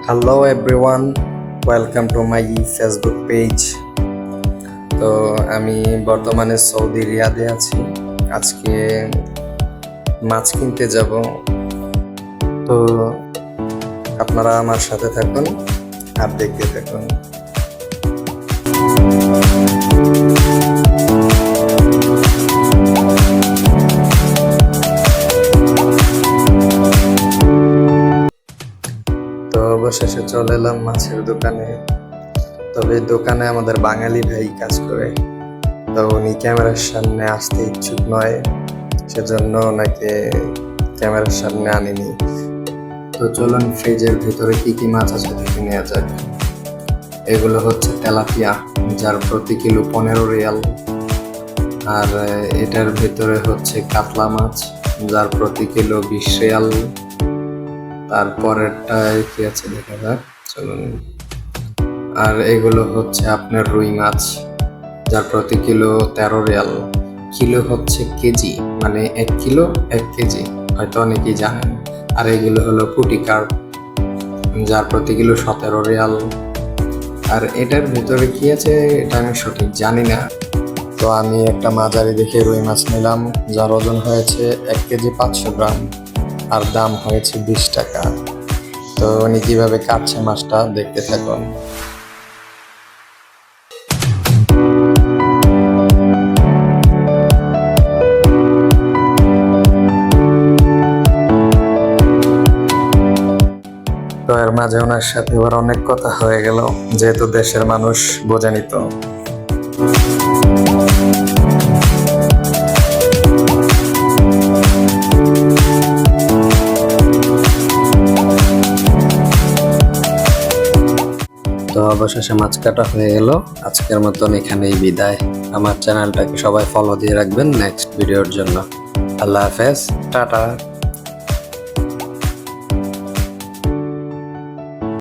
Hello everyone, welcome to my Facebook page. তো আমি বর্তমানে সৌদি রিয়াদে আছি। আজকে মাছ কিনতে যাব। তো আপনারা আমার সাথে থাকুন আর দেখতে থাকুন। তো অবশেষে চলে এলাম মাছের দোকানে। তবে দোকানে আমাদের বাঙালি ভাই কাজ করে, তো উনি ক্যামেরার সামনে আসতে ইচ্ছুক নয়, সেজন্য ওনাকে ক্যামেরার সামনে আনিনি। তো চলুন ফ্রিজের ভিতরে কি কি মাছ আছে দেখে নেওয়া যাক। এগুলো হচ্ছে তেলাপিয়া, যার প্রতি কিলো 15 রিয়াল। আর এটার ভিতরে হচ্ছে কাতলা মাছ, যার প্রতি কিলো 20 রিয়াল। তারপরেরটায় কি আছে দেখা যাক, চলুন। আর এগুলো হচ্ছে আপনার রুই মাছ, যার প্রতি কিলো 13 রিয়াল। কিলো হচ্ছে কেজি, মানে 1 কিলো 1 কেজি, হয়তো অনেকেই জানেন। আর এগুলো হলো পুঁটি কার্প, যার প্রতি কিলো 17 রিয়াল। আর এটার ভিতরে কি আছে এটা আমি সঠিক জানি না। তো আমি একটা মাঝারি দেখে রুই মাছ নিলাম, যার ওজন হয়েছে 1 কেজি 500 গ্রাম, আর দাম হয়েছে 20 টাকা। তো উনি কিভাবে কাটছে মাছটা দেখতে থাকুন। তো এর মাঝে ওনার সাথে এবার অনেক কথা হয়ে গেল, যেহেতু দেশের মানুষ বোঝেনি। তো অবশেষে মাছ কাটা হয়ে গেল। আজকের মতন এখানেই বিদায়। আমার চ্যানেলটাকে সবাই ফলো দিয়ে রাখবেন নেক্সট ভিডিওর জন্য। আল্লাহ হাফেজ, টাটা।